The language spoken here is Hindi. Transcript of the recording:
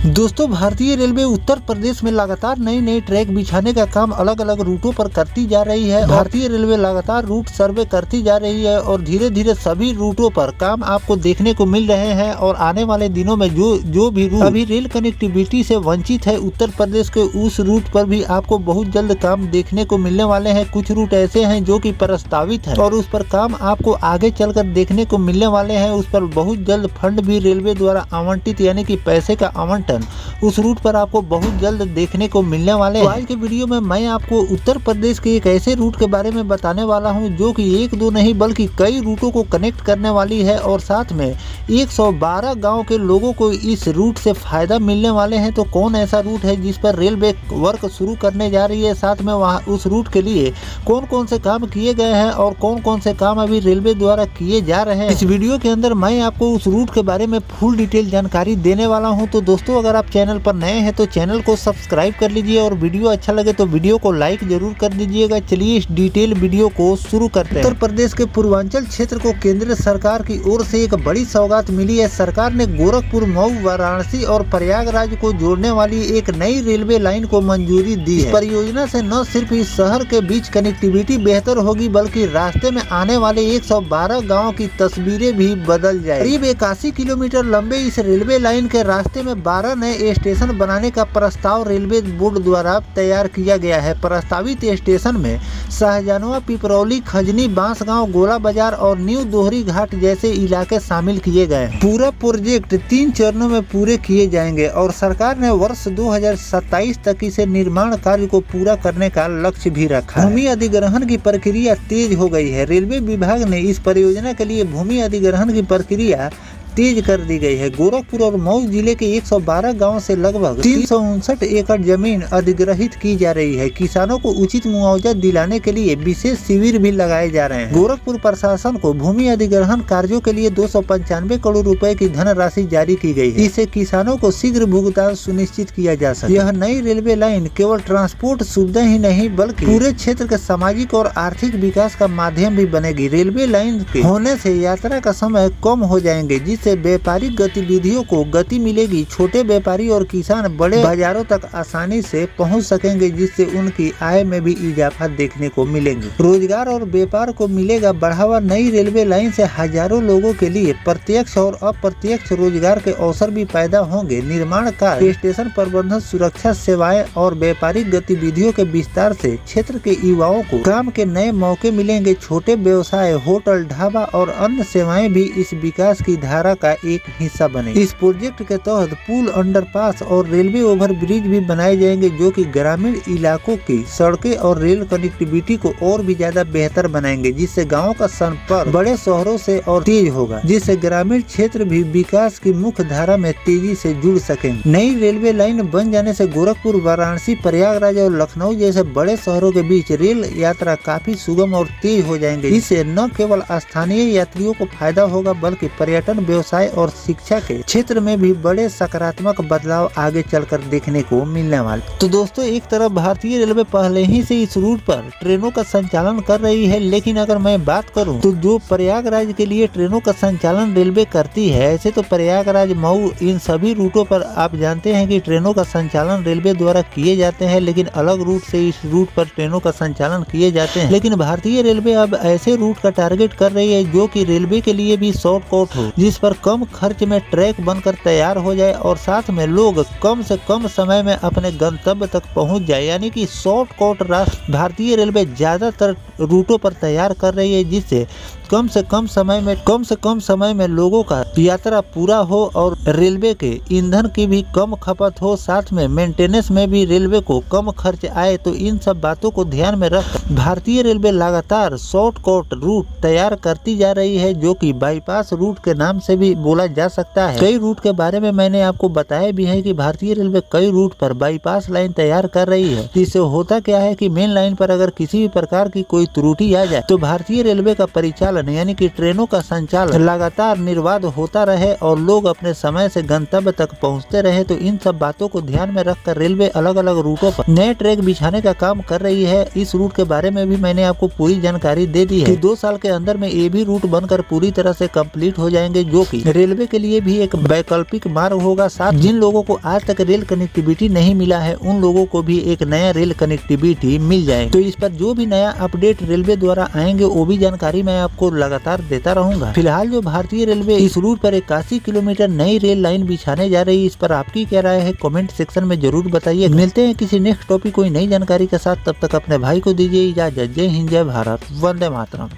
दोस्तों, भारतीय रेलवे उत्तर प्रदेश में लगातार नई नई ट्रैक बिछाने का काम अलग अलग रूटों पर करती जा रही है। भारतीय रेलवे लगातार रूट सर्वे करती जा रही है और धीरे धीरे सभी रूटों पर काम आपको देखने को मिल रहे हैं। और आने वाले दिनों में जो भी रूट अभी रेल कनेक्टिविटी से वंचित है उत्तर प्रदेश के, उस रूट पर भी आपको बहुत जल्द काम देखने को मिलने वाले हैं। कुछ रूट ऐसे हैं जो कि प्रस्तावित है और उस पर काम आपको आगे चलकर देखने को मिलने वाले हैं। उस पर बहुत जल्द फंड भी रेलवे द्वारा आवंटित यानी कि पैसे का आवंटन उस रूट पर आपको बहुत जल्द देखने को मिलने वाले हैं। आज के वीडियो में मैं आपको उत्तर प्रदेश के एक ऐसे रूट के बारे में बताने वाला हूं जो कि एक दो नहीं बल्कि कई रूटों को कनेक्ट करने वाली है और साथ में 112 गांव के लोगों को इस रूट से फायदा मिलने वाले हैं। तो कौन ऐसा रूट है जिस पर रेलवे वर्क शुरू करने जा रही है, साथ में वहाँ उस रूट के लिए कौन कौन से काम किए गए हैं और कौन कौन से काम अभी रेलवे द्वारा किए जा रहे हैं। इस वीडियो के अंदर मैं आपको उस रूट के बारे में फुल डिटेल जानकारी देने वाला हूँ। तो दोस्तों, अगर आप चैनल पर नए हैं तो चैनल को सब्सक्राइब कर लीजिए और वीडियो अच्छा लगे तो वीडियो को लाइक जरूर कर दीजिएगा। चलिए इस डिटेल वीडियो को शुरू करते हैं। उत्तर प्रदेश के पूर्वांचल क्षेत्र को केंद्र सरकार की ओर से एक बड़ी सौगात मिली है। सरकार ने गोरखपुर, मऊ, वाराणसी और प्रयागराज को जोड़ने वाली एक नई रेलवे लाइन को मंजूरी दी है। इस परियोजना से न सिर्फ इस शहर के बीच कनेक्टिविटी बेहतर होगी बल्कि रास्ते में आने वाले 112 गाँव की तस्वीरें भी बदल जाए। करीब 81 किलोमीटर लंबे इस रेलवे लाइन के रास्ते में 12 नए स्टेशन बनाने का प्रस्ताव रेलवे बोर्ड द्वारा तैयार किया गया है। प्रस्तावित स्टेशन में शाहजहां, पिपरौली, खजनी, बांसगांव, गोला बाजार और न्यू दोहरी घाट जैसे इलाके शामिल किए गए हैं। पूरा प्रोजेक्ट 3 चरणों में पूरे किए जाएंगे और सरकार ने वर्ष 2027 तक इसे निर्माण कार्य को पूरा करने का लक्ष्य भी रखा है। भूमि अधिग्रहण की प्रक्रिया तेज हो गई है। रेलवे विभाग ने इस परियोजना के लिए भूमि अधिग्रहण की प्रक्रिया तेज कर दी गई है। गोरखपुर और मऊ जिले के 112 गांव से लगभग 359 एकड़ जमीन अधिग्रहित की जा रही है। किसानों को उचित मुआवजा दिलाने के लिए विशेष शिविर भी लगाए जा रहे हैं। गोरखपुर प्रशासन को भूमि अधिग्रहण कार्यों के लिए 295 करोड़ रुपए की धनराशि जारी की गई है। इससे किसानों को शीघ्र भुगतान सुनिश्चित किया जा सके। यह नई रेलवे लाइन केवल ट्रांसपोर्ट सुविधा ही नहीं बल्कि पूरे क्षेत्र के सामाजिक और आर्थिक विकास का माध्यम भी बनेगी। रेलवे लाइन के होने से यात्रा का समय कम हो जाएंगे जिससे व्यापारिक गतिविधियों को गति मिलेगी। छोटे व्यापारी और किसान बड़े बाजारों तक आसानी से पहुंच सकेंगे जिससे उनकी आय में भी इजाफा देखने को मिलेंगे। रोजगार और व्यापार को मिलेगा बढ़ावा। नई रेलवे लाइन से हजारों लोगों के लिए प्रत्यक्ष और अप्रत्यक्ष रोजगार के अवसर भी पैदा होंगे। निर्माण कार्य, स्टेशन प्रबंधन, सुरक्षा सेवाएं और व्यापारिक गतिविधियों के विस्तार से क्षेत्र के युवाओं को काम के नए मौके मिलेंगे। छोटे व्यवसाय, होटल, ढाबा और अन्य सेवाएं भी इस विकास की धारा का एक हिस्सा बने। इस प्रोजेक्ट के तहत पुल, अंडरपास और रेलवे ओवर ब्रिज भी बनाए जाएंगे जो कि ग्रामीण इलाकों की सड़कें और रेल कनेक्टिविटी को और भी ज्यादा बेहतर बनाएंगे, जिससे गाँव का संपर्क बड़े शहरों से और तेज होगा, जिससे ग्रामीण क्षेत्र भी विकास की मुख्य धारा में तेजी से जुड़ सकेंगे। नई रेलवे लाइन बन जाने से गोरखपुर, वाराणसी, प्रयागराज और लखनऊ जैसे बड़े शहरों के बीच रेल यात्रा काफी सुगम और तेज हो जाएंगे। इससे न केवल स्थानीय यात्रियों को फायदा होगा बल्कि पर्यटन, व्यवसाय और शिक्षा के क्षेत्र में भी बड़े सकारात्मक बदलाव आगे चलकर देखने को मिलने वाले। तो दोस्तों, एक तरफ भारतीय रेलवे पहले ही से इस रूट पर ट्रेनों का संचालन कर रही है, लेकिन अगर मैं बात करूं तो जो प्रयागराज के लिए ट्रेनों का संचालन रेलवे करती है, ऐसे तो प्रयागराज, मऊ, इन सभी रूटों पर आप जानते हैं कि ट्रेनों का संचालन रेलवे द्वारा किए जाते हैं, लेकिन अलग रूट से इस रूट पर ट्रेनों का संचालन किए जाते हैं। लेकिन भारतीय रेलवे अब ऐसे रूट का टारगेट कर रही है जो कि रेलवे के लिए भी शॉर्टकट हो, जिस पर कम खर्च में ट्रैक बनकर तैयार हो जाए और साथ में लोग कम से कम समय में अपने गंतव्य तक पहुंच जाए। यानी कि शॉर्टकट रास्ते भारतीय रेलवे ज्यादातर रूटों पर तैयार कर रही है, जिससे कम से कम समय में लोगों का यात्रा पूरा हो और रेलवे के ईंधन की भी कम खपत हो, साथ में मेंटेनेंस में भी रेलवे को कम खर्च आए। तो इन सब बातों को ध्यान में रख भारतीय रेलवे लगातार शॉर्टकट रूट तैयार करती जा रही है, जो कि बाईपास रूट के नाम से भी बोला जा सकता है। कई रूट के बारे में मैंने आपको बताया भी है कि भारतीय रेलवे कई रूट पर बाईपास लाइन तैयार कर रही है। इससे होता क्या है कि मेन लाइन पर अगर किसी भी प्रकार की कोई त्रुटि आ जाए तो भारतीय रेलवे का परिचालन यानी कि ट्रेनों का संचालन लगातार निर्बाध होता रहे और लोग अपने समय से गंतव्य तक पहुंचते रहे। तो इन सब बातों को ध्यान में रखकर रेलवे अलग अलग रूटों पर नए ट्रैक बिछाने का काम कर रही है। इस रूट के बारे में भी मैंने आपको पूरी जानकारी दे दी है कि 2 साल के अंदर में ये भी रूट बनकर पूरी तरह से कंप्लीट हो जाएंगे, जो कि रेलवे के लिए भी एक वैकल्पिक मार्ग होगा। साथ जिन लोगों को आज तक रेल कनेक्टिविटी नहीं मिला है उन लोगों को भी एक नया रेल कनेक्टिविटी मिल जाएगी। तो इस पर जो भी नया अपडेट रेलवे द्वारा आएंगे वो भी जानकारी मैं आपको लगातार देता रहूंगा। फिलहाल जो भारतीय रेलवे इस रूट पर 81 किलोमीटर नई रेल लाइन बिछाने जा रही है, इस पर आपकी क्या राय है कमेंट सेक्शन में जरूर बताइए। मिलते हैं किसी नेक्स्ट टॉपिक कोई नई जानकारी के साथ, तब तक अपने भाई को दीजिए इजाजत। जय हिंद, जय भारत, वंदे मातरम।